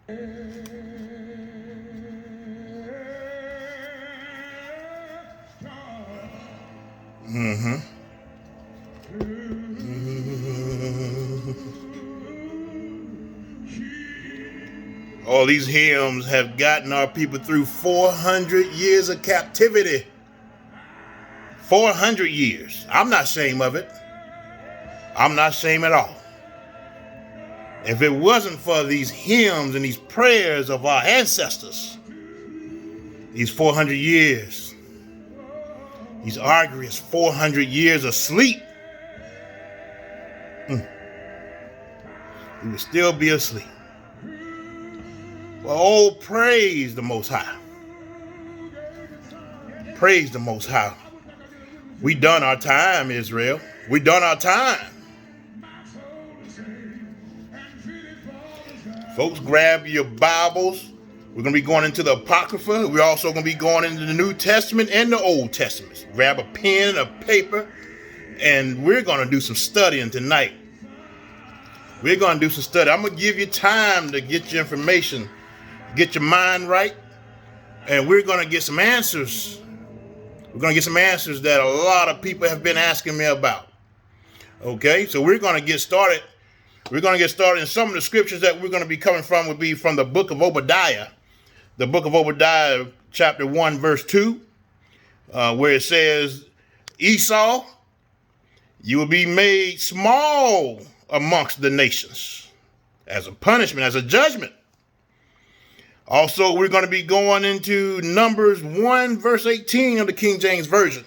Mm-hmm. All these hymns have gotten our people through 400 years of captivity. 400 years. I'm not ashamed of it. I'm not ashamed at all. If it wasn't for these hymns and these prayers of our ancestors, these 400 years, these arduous 400 years of sleep, we would still be asleep. Well, oh, praise the Most High. Praise the Most High. We done our time, Israel. We done our time. Folks, grab your Bibles. We're going to be going into the Apocrypha. We're also going to be going into the New Testament and the Old Testament. Grab a pen, a paper, and we're going to do some studying tonight. We're going to do some study. I'm going to give you time to get your information, get your mind right, and we're going to get some answers. We're going to get some answers that a lot of people have been asking me about. Okay, so we're going to get started. We're going to get started. And some of the scriptures that we're going to be coming from will be from the book of Obadiah. The book of Obadiah, chapter 1, verse 2, where it says, Esau, you will be made small amongst the nations as a punishment, as a judgment. Also, we're going to be going into Numbers 1, verse 18 of the King James Version,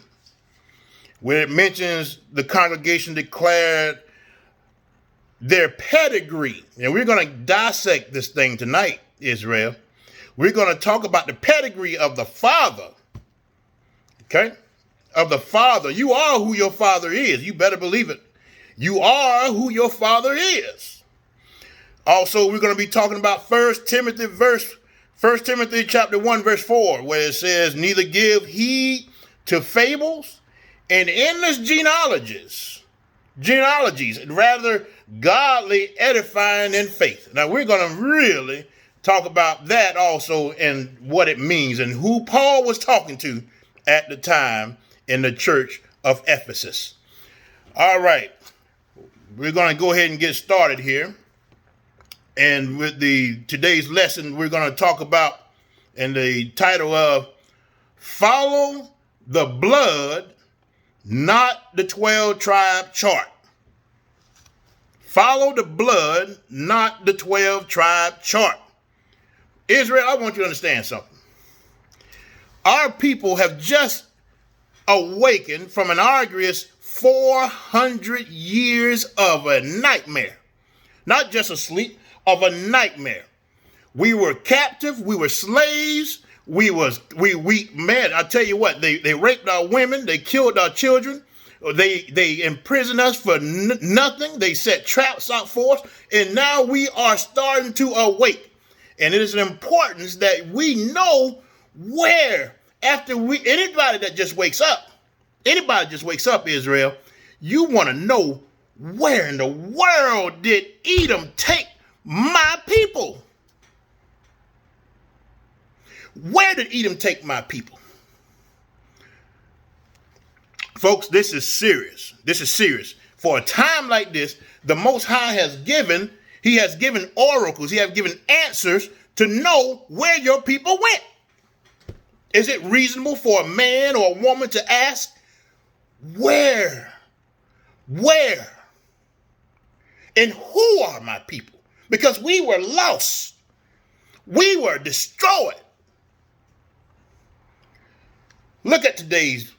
where it mentions the congregation declared their pedigree. And we're going to dissect this thing tonight, Israel. We're going to talk about the pedigree of the father. Okay? Of the father. You are who your father is. You better believe it. You are who your father is. Also, we're going to be talking about 1 Timothy chapter 1, verse 4, where it says, neither give heed to fables and endless genealogies, rather godly edifying in faith. Now, we're going to really talk about that also and what it means and who Paul was talking to at the time in the church of Ephesus. All right. We're going to go ahead and get started here. And with today's lesson, we're going to talk about, in the title of Follow the Blood, Not the 12-Tribe Chart. Follow the blood, not the 12-tribe chart. Israel, I want you to understand something. Our people have just awakened from an arduous 400 years of a nightmare. Not just a sleep, of a nightmare. We were captive, we were slaves, man, I tell you what, they raped our women, they killed our children, they imprisoned us for nothing, they set traps out for us, and now we are starting to awake. And it is an importance that we know where, anybody that just wakes up, Israel, you want to know where in the world did Edom take my people? Where did Edom take my people? Folks, this is serious. This is serious. For a time like this, the Most High has given oracles, he has given answers to know where your people went. Is it reasonable for a man or a woman to ask, where, and who are my people? Because we were lost. We were destroyed. Look at today's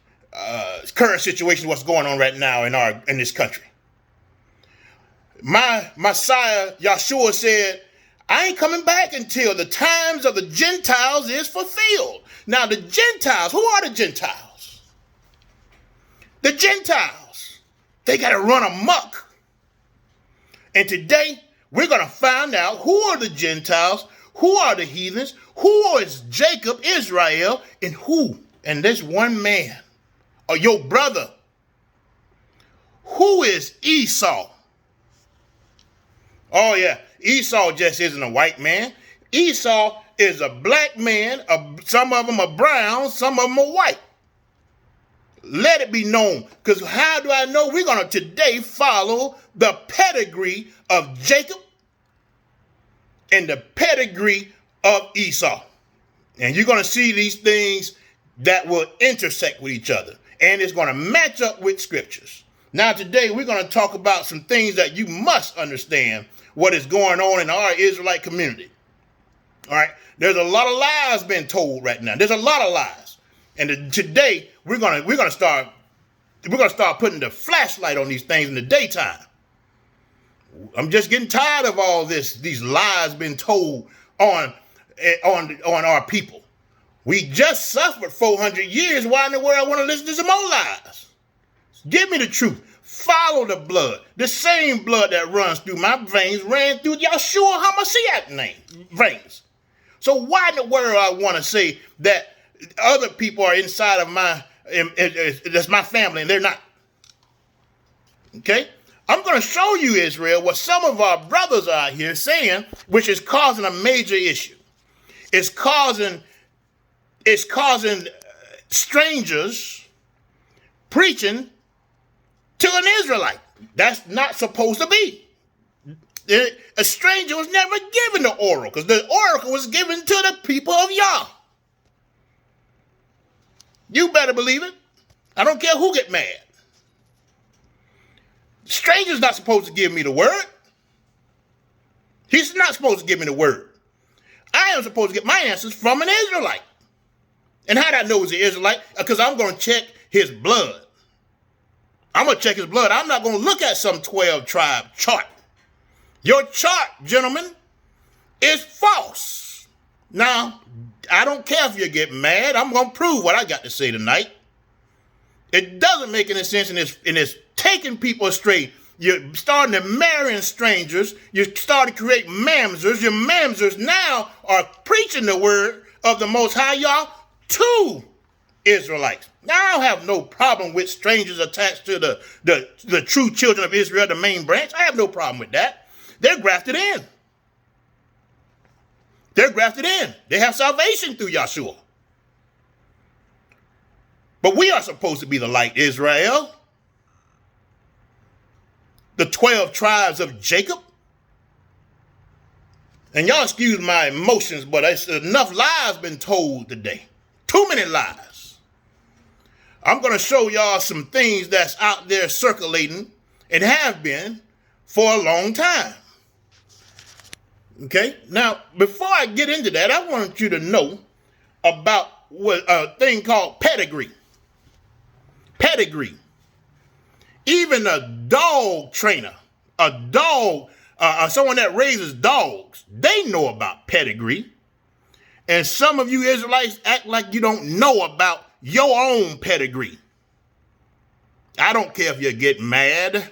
current situation, what's going on right now in this country. My Messiah, Yahshua, said, I ain't coming back until the times of the Gentiles is fulfilled. Now, the Gentiles, who are the Gentiles? The Gentiles, they got to run amok. And today, we're going to find out who are the Gentiles, who are the heathens, who is Jacob, Israel, and who, and this one man, or your brother, who is Esau? Oh yeah, Esau just isn't a white man. Esau is a black man. Some of them are brown. Some of them are white. Let it be known. Because how do I know? We're going to today follow the pedigree of Jacob and the pedigree of Esau. And you're going to see these things that will intersect with each other. And it's going to match up with scriptures. Now today we're going to talk about some things that you must understand what is going on in our Israelite community. All right. There's a lot of lies being told right now. There's a lot of lies. And today we're gonna start putting the flashlight on these things in the daytime. I'm just getting tired of all these lies being told on our people. We just suffered 400 years. Why in the world I want to listen to some more lies? Give me the truth. Follow the blood. The same blood that runs through my veins ran through Yahshua HaMashiach veins. So why in the world I want to say that other people are inside of that's my family and they're not? Okay? I'm going to show you, Israel, what some of our brothers are out here saying, which is causing a major issue. It's causing strangers preaching to an Israelite. That's not supposed to be. A stranger was never given the oracle, because the oracle was given to the people of Yah. You better believe it. I don't care who get mad. Stranger's not supposed to give me the word. He's not supposed to give me the word. I am supposed to get my answers from an Israelite. And how do I know he's an Israelite? Because I'm going to check his blood. I'm going to check his blood. I'm not going to look at some 12 tribe chart. Your chart, gentlemen, is false. Now, I don't care if you get mad. I'm going to prove what I got to say tonight. It doesn't make any sense in this taking people astray. You're starting to marry strangers. You're starting to create mamzers. Your mamzers now are preaching the word of the Most High Yah to Israelites. Now, I don't have no problem with strangers attached to the true children of Israel, the main branch. I have no problem with that. They're grafted in. They're grafted in. They have salvation through Yahshua. But we are supposed to be the light, Israel. The 12 tribes of Jacob. And y'all excuse my emotions, but it's enough lies been told today. Too many lies. I'm going to show y'all some things that's out there circulating and have been for a long time. Okay? Now, before I get into that, I want you to know about a thing called pedigree. Pedigree. Even a dog trainer, someone that raises dogs, they know about pedigree. And some of you Israelites act like you don't know about your own pedigree. I don't care if you get mad.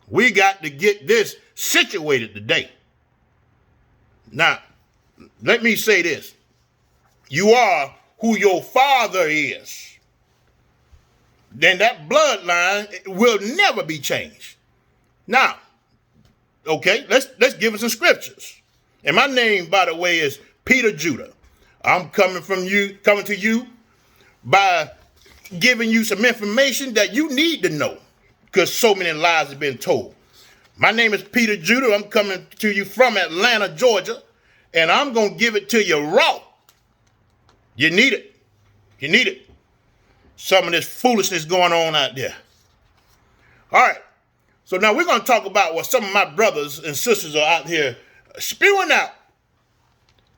We got to get this situated today. Now, let me say this. You are who your father is. Then that bloodline will never be changed. Now, okay, let's give it some scriptures. And my name, by the way, is Peter Judah. I'm coming to you by giving you some information that you need to know, because so many lies have been told. My name is Peter Judah. I'm coming to you from Atlanta, Georgia, and I'm going to give it to you raw. You need it. You need it. Some of this foolishness going on out there. All right. So now we're going to talk about what some of my brothers and sisters are out here spewing out.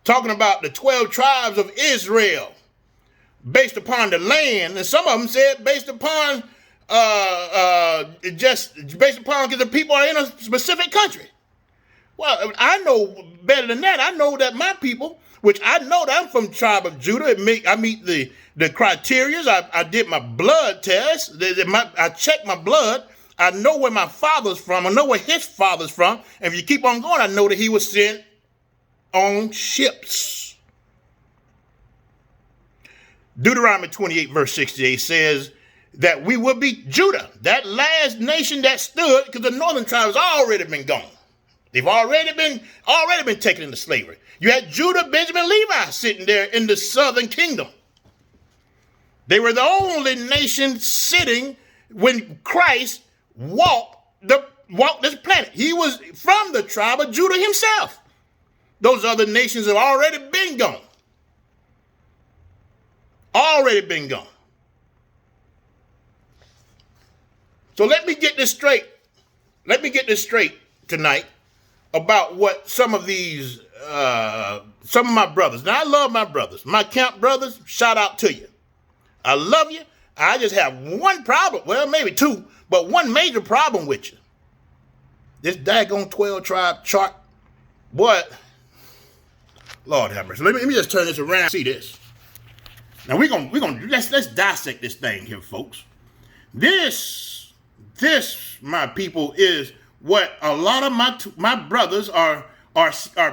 Talking about the 12 tribes of Israel based upon the land. And some of them said based upon just based upon because the people are in a specific country. Well, I know better than that. I know that my people, which I know that I'm from the tribe of Judah, I meet the criteria. I did my blood test. I checked my blood. I know where my father's from. I know where his father's from. And if you keep on going, I know that he was sent on ships. Deuteronomy 28 verse 68 says that we will be Judah, that last nation that stood, because the northern tribes already been gone. They've already been taken into slavery. You had Judah, Benjamin, Levi sitting there in the southern kingdom. They were the only nation sitting when Christ walked this planet. He was from the tribe of Judah himself. Those other nations have already been gone. Already been gone. So let me get this straight. Let me get this straight tonight about what some of my brothers. Now, I love my brothers. My camp brothers, shout out to you. I love you. I just have one problem. Well, maybe two, but one major problem with you. This daggone 12 tribe chart. What? Lord have mercy. Let me just turn this around. See this. Now let's dissect this thing here, folks. This, my people, is what a lot of my brothers are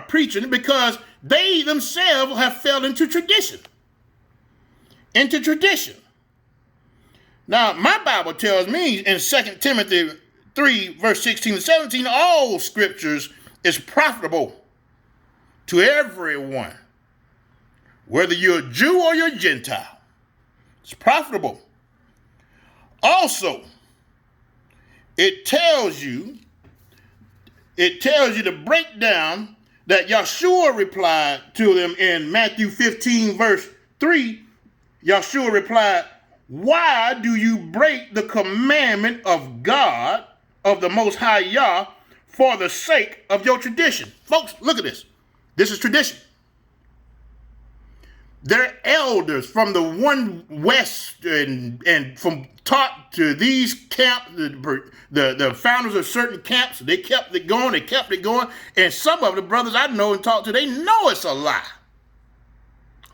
preaching, because they themselves have fell into tradition. Now, my Bible tells me in 2 Timothy 3, verse 16 and 17, all scriptures is profitable to everyone, whether you're a Jew or you're a Gentile. It's profitable. Also, it tells you to break down that Yeshua replied to them in Matthew 15, verse 3. Yeshua replied, "Why do you break the commandment of God, of the Most High Yah, for the sake of your tradition?" Folks, look at this. This is tradition. Their elders from the one west and from taught to these camps, the founders of certain camps, they kept it going. And some of the brothers I know and talk to, they know it's a lie.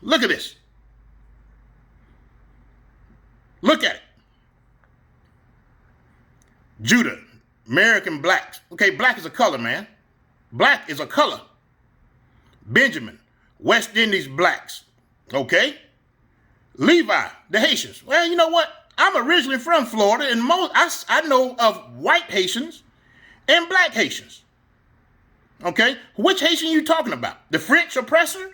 Look at this. Look at it. Judah, American blacks. Okay, black is a color, man. Black is a color. Benjamin, West Indies blacks. Okay? Levi, the Haitians. Well, you know what? I'm originally from Florida, and I know of white Haitians and black Haitians. Okay? Which Haitian you talking about? The French oppressor?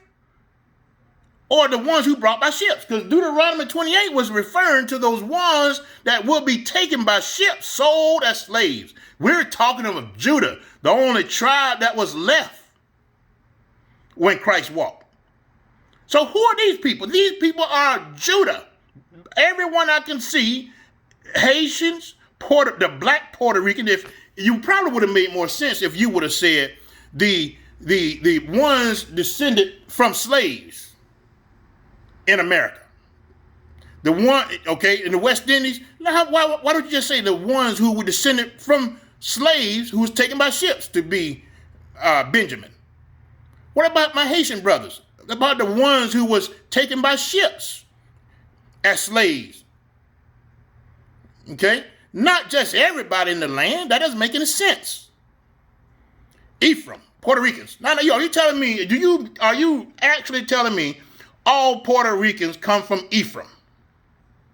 Or the ones who brought by ships? Because Deuteronomy 28 was referring to those ones that will be taken by ships, sold as slaves. We're talking of Judah, the only tribe that was left when Christ walked. So who are these people? These people are Judah. Everyone I can see, Haitians, the black Puerto Rican. If you probably would have made more sense if you would have said the ones descended from slaves in America. The one, okay, in the West Indies. Why don't you just say the ones who were descended from slaves who was taken by ships to be Benjamin? What about my Haitian brothers? About the ones who was taken by ships as slaves? Okay? Not just everybody in the land. That doesn't make any sense. Ephraim, Puerto Ricans. Now, are you telling me, are you actually telling me all Puerto Ricans come from Ephraim?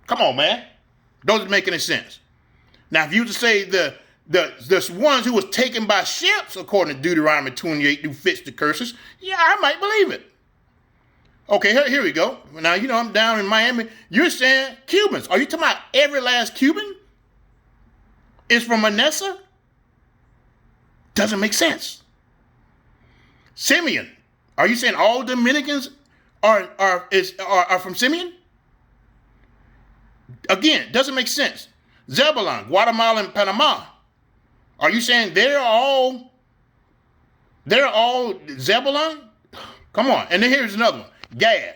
Come on, man. Doesn't make any sense. Now, if you to say the ones who was taken by ships, according to Deuteronomy 28, who fits the curses, yeah, I might believe it. Okay, here we go. Now, I'm down in Miami. You're saying Cubans. Are you talking about every last Cuban is from Manasseh? Doesn't make sense. Simeon. Are you saying all Dominicans are from Simeon? Again, doesn't make sense. Zebulon, Guatemala, and Panama. Are you saying they're all Zebulon? Come on. And then here's another one. Gad.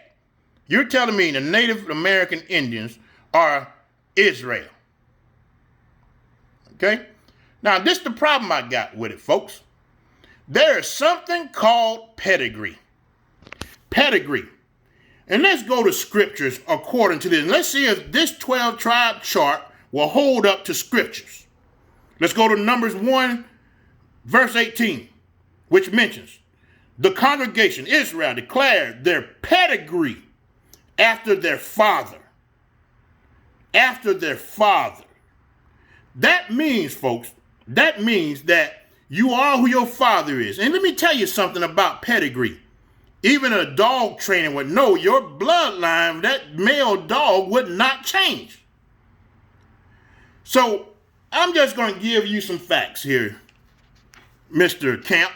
You're telling me the Native American Indians are Israel. Okay? Now, this is the problem I got with it, folks. There is something called pedigree. Pedigree. And let's go to scriptures according to this. Let's see if this 12 tribe chart will hold up to scriptures. Let's go to Numbers 1, verse 18, which mentions the congregation, Israel, declared their pedigree after their father. After their father. That means, folks, that You are who your father is. And let me tell you something about pedigree. Even a dog trainer would know your bloodline, that male dog would not change. So I'm just going to give you some facts here, Mr. Camp.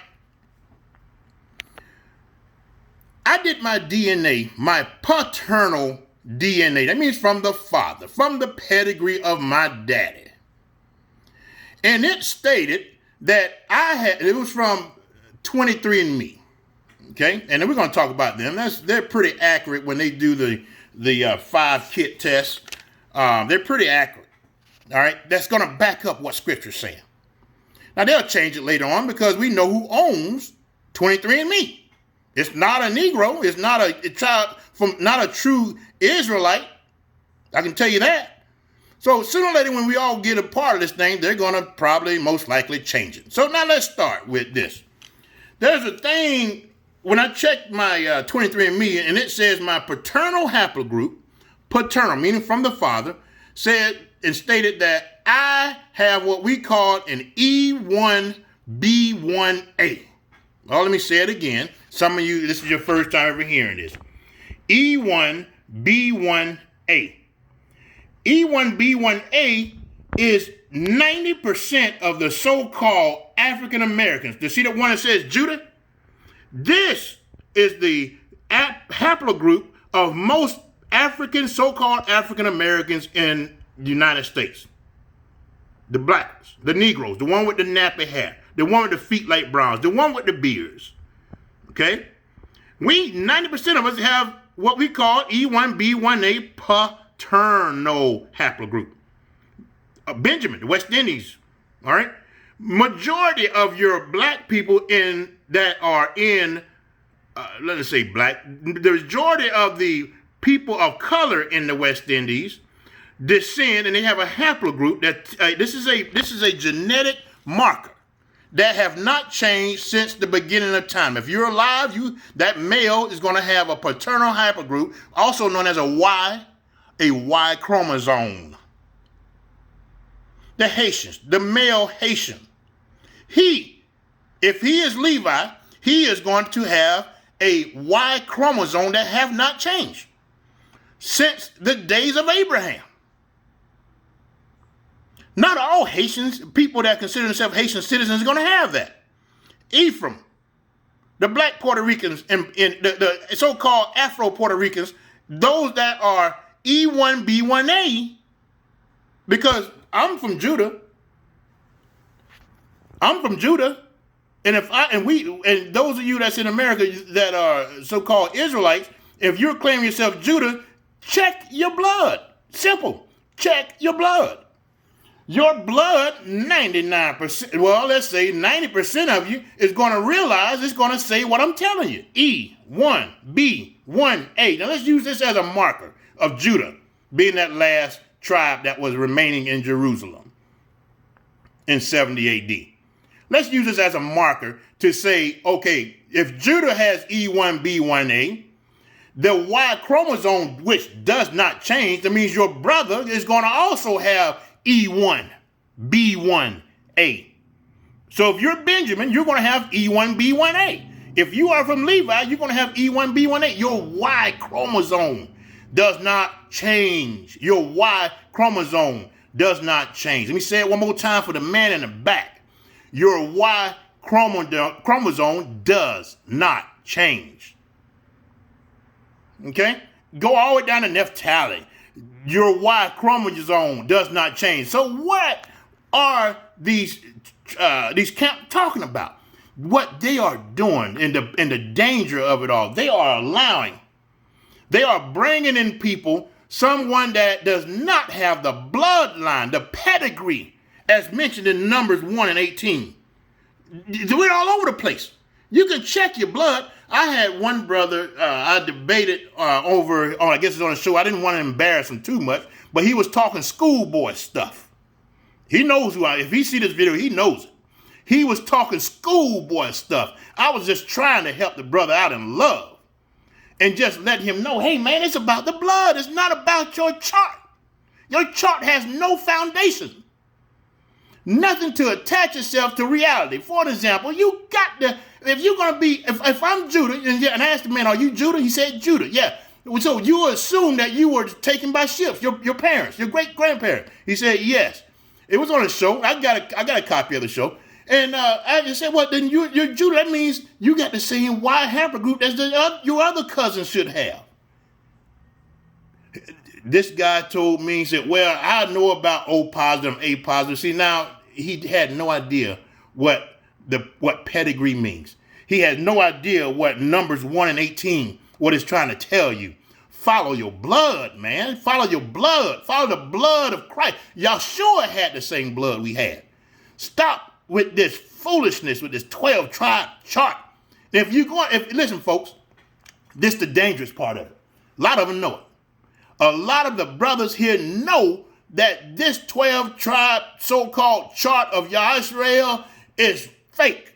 I did my DNA, my paternal DNA. That means from the father, from the pedigree of my daddy. And it stated that it was from 23andMe. Okay, and then we're going to talk about them. They're pretty accurate when they do the 5-kit test. They're pretty accurate. All right, that's going to back up what Scripture's saying. Now they'll change it later on because we know who owns 23andMe. It's not a Negro. It's not a child not a true Israelite. I can tell you that. So sooner or later, when we all get a part of this thing, they're going to probably most likely change it. So now let's start with this. There's a thing. When I checked my 23andMe, and it says my paternal haplogroup, paternal, meaning from the father, said and stated that I have what we call an E1B1A. Well, let me say it again. Some of you, this is your first time ever hearing this. E1B1A. E1B1A is 90% of the so-called African Americans. You see the one that says Judah? This is the haplogroup of most so-called African Americans in the United States. The blacks, the Negroes, the one with the nappy hair, the one with the feet like browns, the one with the beards. Okay? 90% of us have what we call E1B1A paternal haplogroup. Benjamin, the West Indies. All right? Majority of your black people that are in, let us say black, the majority of the people of color in the West Indies descend, and they have a haplogroup that this is a genetic marker that have not changed since the beginning of time. If you're alive, that male is going to have a paternal haplogroup, also known as a Y chromosome. The Haitians, the male Haitian, if he is Levi, he is going to have a Y chromosome that have not changed since the days of Abraham. Not all Haitians, people that consider themselves Haitian citizens, are going to have that. Ephraim, the black Puerto Ricans, and the so-called Afro-Puerto Ricans, those that are E1B1A, because I'm from Judah. And and those of you that's in America that are so-called Israelites, if you're claiming yourself Judah, check your blood. Simple. Check your blood. Your blood, 99%, well, let's say 90% of you is going to realize it's going to say what I'm telling you. E1B1A. Now let's use this as a marker of Judah being that last tribe that was remaining in Jerusalem in 70 AD. Let's use this as a marker to say, okay, if Judah has E1B1A, the Y chromosome, which does not change, that means your brother is going to also have E1B1A. So if you're Benjamin, you're going to have E1B1A. If you are from Levi, you're going to have E1B1A. Your Y chromosome does not change. Your Y chromosome does not change. Let me say it one more time for the man in the back. Your Y chromosome does not change. Okay? Go all the way down to Naphtali. Your Y chromosome does not change. So what are these camps talking about? What they are doing and the danger of it all. They are bringing in people, someone that does not have the bloodline, the pedigree, as mentioned in Numbers 1 and 18. We're all over the place. You can check your blood. I had one brother I debated I guess it's on a show. I didn't want to embarrass him too much, but he was talking schoolboy stuff. He knows who I am. If he see this video, he knows it. He was talking schoolboy stuff. I was just trying to help the brother out in love and just let him know, hey, man, it's about the blood. It's not about your chart. Your chart has no foundation. Nothing to attach yourself to reality. For example, you got to, if you're going to be, if I'm Judah, and I asked the man, are you Judah? He said, Judah. Yeah. So you assume that you were taken by ships, your parents, your great-grandparents. He said, yes. It was on a show. I got a copy of the show. And I just said, well, then you're Judah. That means you got the same Y haplogroup as your other cousins should have. This guy told me, he said, well, I know about O positive, A positive. See, now he had no idea what pedigree means. He had no idea what numbers 1 and 18, what it's trying to tell you. Follow your blood, man. Follow your blood. Follow the blood of Christ. Y'all sure had the same blood we had. Stop with this foolishness, with this 12 tribe chart. Listen, folks, this is the dangerous part of it. A lot of them know it. A lot of the brothers here know that this 12 tribe so-called chart of Yahweh is fake.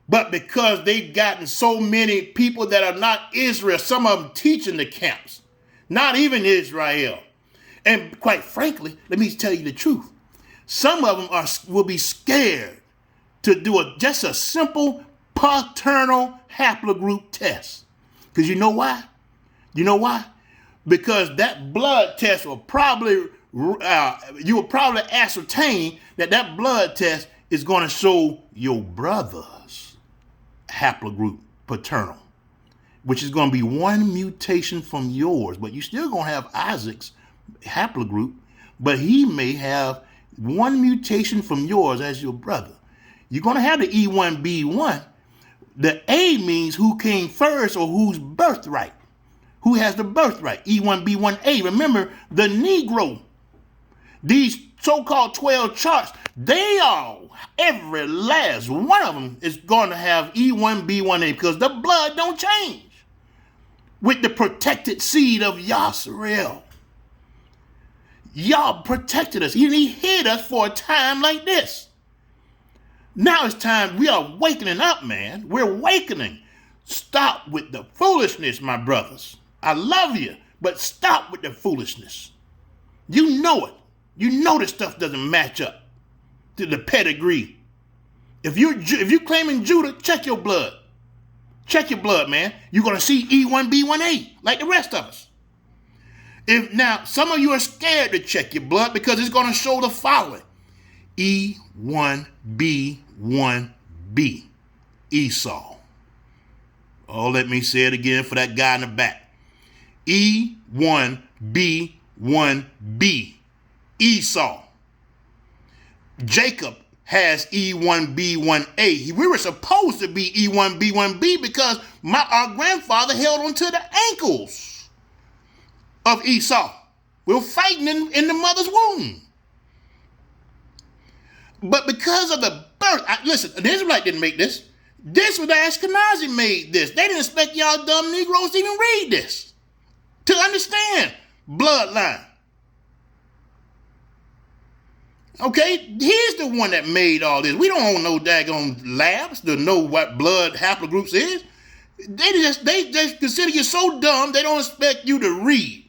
But because they've gotten so many people that are not Israel, some of them teaching the camps, not even Israel. And quite frankly, let me tell you the truth. Some of them will be scared to do just a simple paternal haplogroup test. Because you know why? You know why? Because that blood test will probably, you will probably ascertain that blood test is going to show your brother's haplogroup paternal, which is going to be one mutation from yours, but you're still going to have Isaac's haplogroup, but he may have one mutation from yours as your brother. You're going to have the E1B1. The A means who came first or whose birthright. Who has the birthright? E1B1A. Remember, the Negro, these so-called 12 charts, they all, every last one of them is going to have E1B1A because the blood don't change with the protected seed of Yasharel. Y'all protected us. He hid us for a time like this. Now it's time. We are wakening up, man. We're awakening. Stop with the foolishness, my brothers. I love you, but stop with the foolishness. You know it. You know this stuff doesn't match up to the pedigree. If you're claiming Judah, check your blood. Check your blood, man. You're going to see E1B1A like the rest of us. Now, some of you are scared to check your blood because it's going to show the following. E1B1B. Esau. Oh, let me say it again for that guy in the back. E1B1B. Esau. Jacob has E1B1A. We were supposed to be E1B1B because our grandfather held onto the ankles of Esau. We were fighting in the mother's womb. But because of the birth, listen, the Israelite didn't make this. This was the Ashkenazi made this. They didn't expect y'all dumb Negroes to even read this, to understand bloodline. Okay, he's the one that made all this. We don't own no daggone labs to know what blood haplogroups is. They just consider you so dumb they don't expect you to read.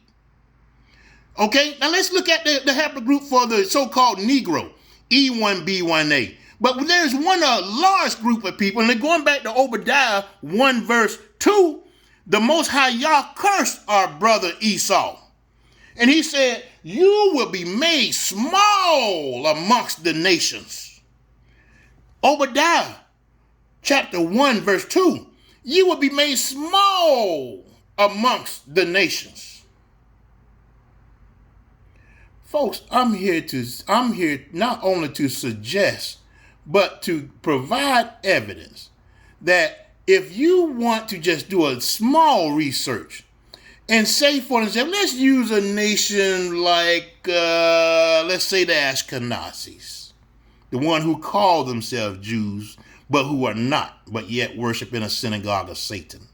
Okay, now let's look at the haplogroup for the so-called Negro, E1B1A. But there's one large group of people, and they're going back to Obadiah 1 verse 2, the Most High Yah cursed our brother Esau. And he said, you will be made small amongst the nations. Obadiah chapter 1 verse 2, you will be made small amongst the nations. Folks, I'm here not only to suggest, but to provide evidence that if you want to just do a small research and say, for example, let's use a nation like, let's say the Ashkenazis, the one who call themselves Jews, but who are not, but yet worship in a synagogue of Satan.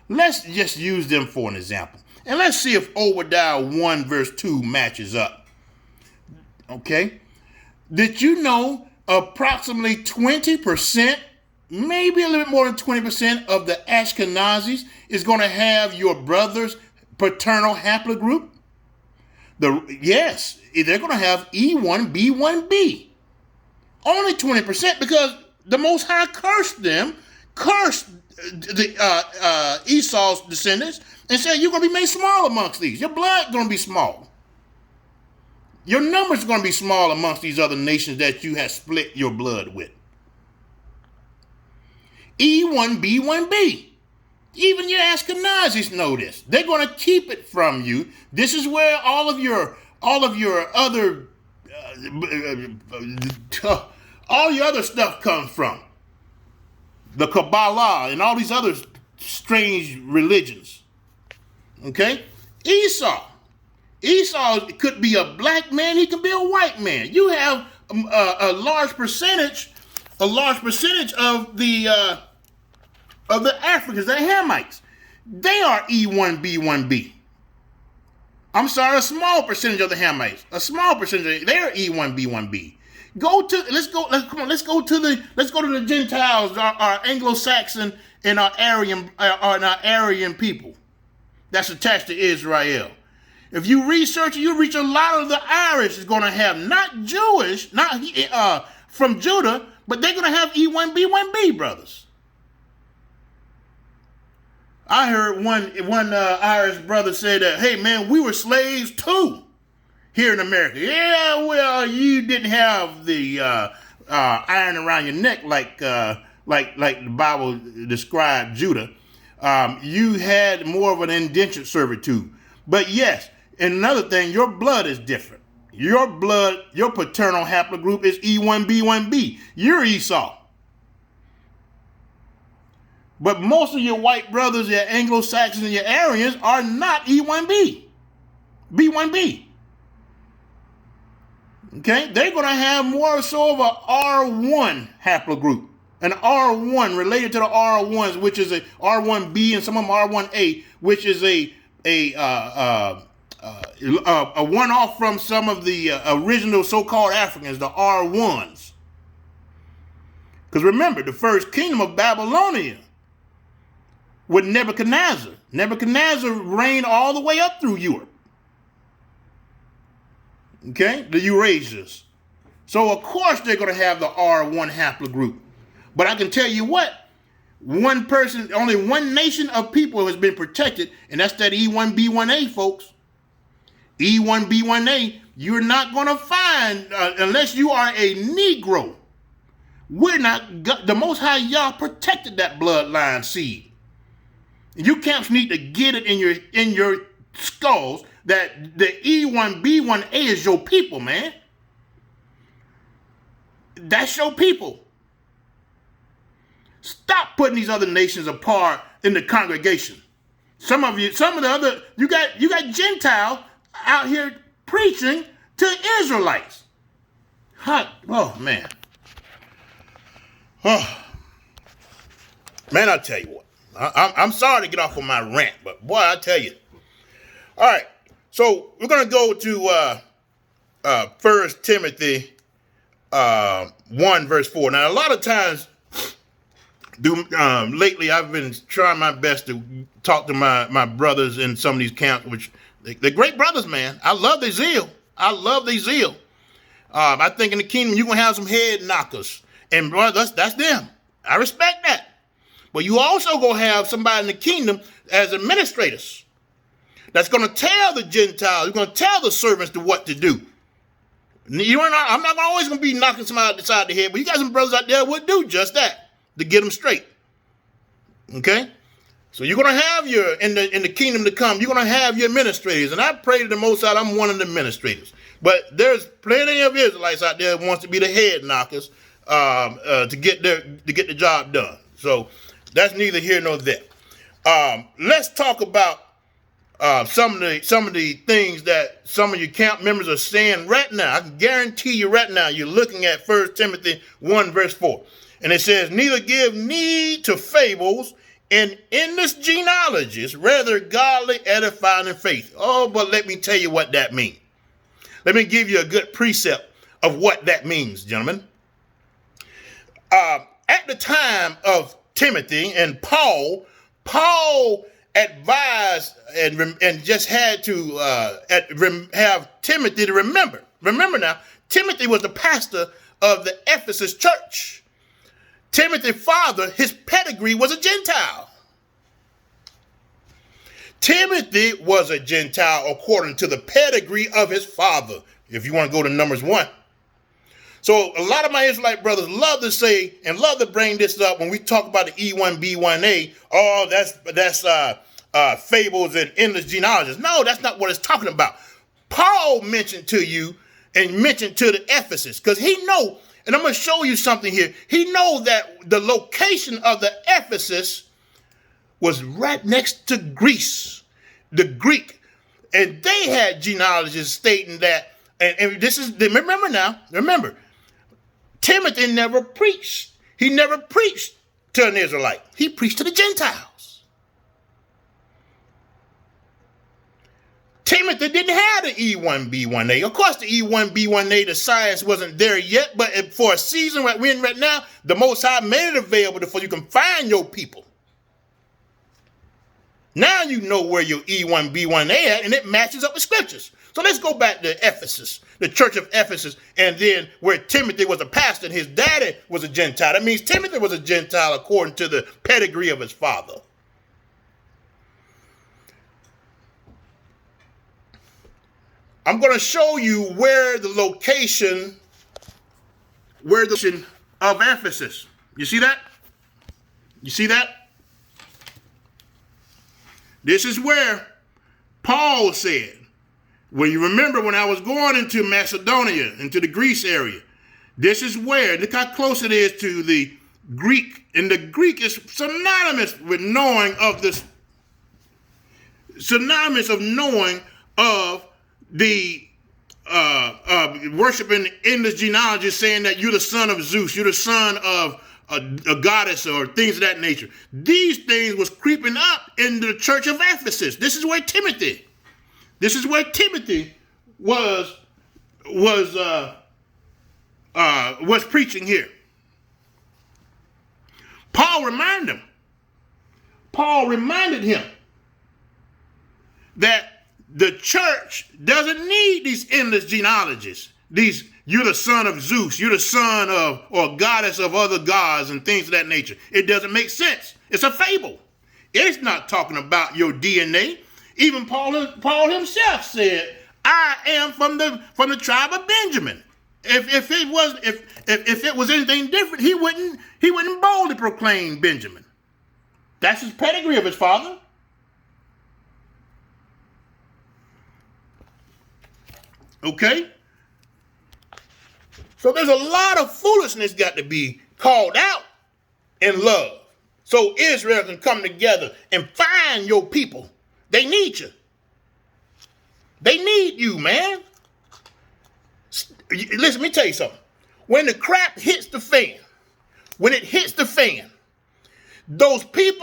Let's just use them for an example. And let's see if Obadiah 1 verse 2 matches up. Okay? Did you know approximately 20%, maybe a little bit more than 20% of the Ashkenazis is going to have your brother's paternal haplogroup? Yes, they're going to have E1B1B. Only 20% because the Most High cursed them, cursed Esau's descendants, and said, you're going to be made small amongst these. Your blood going to be small. Your numbers are going to be small amongst these other nations that you have split your blood with. E1B1B. Even your Ashkenazis know this. They're going to keep it from you. This is where all of your other all your other stuff comes from. The Kabbalah and all these other strange religions. Okay? Esau could be a black man. He could be a white man. You have a large percentage of the Africans, the Hamites. They are E1B1B. I'm sorry, a small percentage of the Hamites, they're E1B1B. Let's go to the Gentiles, our Anglo-Saxon and our Aryan people that's attached to Israel. If you research it, you reach a lot of the Irish is going to have not Jewish, not from Judah, but they're going to have E1B1B, brothers. I heard one Irish brother say that, hey man, we were slaves too here in America. Yeah, well, you didn't have the iron around your neck like the Bible described Judah. You had more of an indentured servitude. But yes, and another thing, your blood is different. Your blood, your paternal haplogroup is E1B1B. You're Esau. But most of your white brothers, your Anglo-Saxons, and your Aryans are not B1B. Okay? They're going to have more so of a R1 haplogroup. An R1 related to the R1s, which is a R1B and some of them R1A, which is a one-off from some of the original so-called Africans, the R1s. Because remember, the first kingdom of Babylonia with Nebuchadnezzar. Nebuchadnezzar reigned all the way up through Europe. Okay? The Eurasians. So, of course, they're going to have the R1 haplogroup. But I can tell you what, one person, only one nation of people has been protected, and that's that E1B1A, folks. E1B1A, you're not going to find, unless you are a Negro. The Most High Yah protected that bloodline seed. You camps need to get it in your skulls that the E1B1A is your people, man. That's your people. Stop putting these other nations apart in the congregation. You got Gentiles out here preaching to Israelites. Oh man. Oh. Man, I tell you what. I'm sorry to get off on my rant, but boy, I tell you. All right, so we're going to go to 1 Timothy 1, verse 4. Now, a lot of times, lately, I've been trying my best to talk to my brothers in some of these camps, which they're great brothers, man. I love their zeal. I think in the kingdom, you're going to have some head knockers. And brothers, that's them. I respect that. But you also going to have somebody in the kingdom as administrators that's going to tell the Gentiles, you're going to tell the servants what to do. I'm not always going to be knocking somebody upside the head, but you got some brothers out there who would do just that to get them straight. Okay? So you're going to have in the kingdom to come, you're going to have your administrators. And I pray to the Most High, I'm one of the administrators. But there's plenty of Israelites out there who wants to be the head knockers to get the job done. So that's neither here nor there. Let's talk about some of the things that some of your camp members are saying right now. I can guarantee you right now, you're looking at 1 Timothy 1, verse 4. And it says, neither give need to fables and endless genealogies, rather godly edifying in faith. Oh, but let me tell you what that means. Let me give you a good precept of what that means, gentlemen. At the time of Timothy and Paul advised and just had to have Timothy to remember. Remember now, Timothy was the pastor of the Ephesus church. Timothy's father, his pedigree was a Gentile. Timothy was a Gentile according to the pedigree of his father, if you want to go to Numbers 1. So a lot of my Israelite brothers love to say and love to bring this up when we talk about the E1B1A. Oh, that's fables and endless genealogies. No, that's not what it's talking about. Paul mentioned to you and mentioned to the Ephesus, because he know, and I'm going to show you something here. He know that the location of the Ephesus was right next to Greece, the Greek. And they had genealogists stating that, and this is, remember, Timothy never preached. He never preached to an Israelite. He preached to the Gentiles. Timothy didn't have the E1B1A. Of course, the E1B1A, the science wasn't there yet, but for a season like we're in right now, the Most High made it available so you can find your people. Now you know where your E1B1A at, and it matches up with scriptures. So let's go back to Ephesus, the church of Ephesus, and then where Timothy was a pastor and his daddy was a Gentile. That means Timothy was a Gentile according to the pedigree of his father. I'm going to show you where the location of Ephesus. You see that? You see that? This is where Paul said, when you remember when I was going into Macedonia, into the Greece area, this is where, look how close it is to the Greek. And the Greek is synonymous with knowing of this, synonymous of knowing of the worshiping endless genealogy, saying that you're the son of Zeus, you're the son of a goddess or things of that nature. These things was creeping up in the church of Ephesus. This is where Timothy was preaching here. Paul reminded him that the church doesn't need these endless genealogies. You're the son of Zeus, you're the son of or goddess of other gods and things of that nature. It doesn't make sense. It's a fable. It's not talking about your DNA. Even Paul himself said, "I am from the tribe of Benjamin." If it was anything different, he wouldn't boldly proclaim Benjamin. That's his pedigree of his father. Okay? So there's a lot of foolishness got to be called out in love, so Israel can come together and find your people. They need you. They need you, man. Listen, let me tell you something. When the crap hits the fan, those people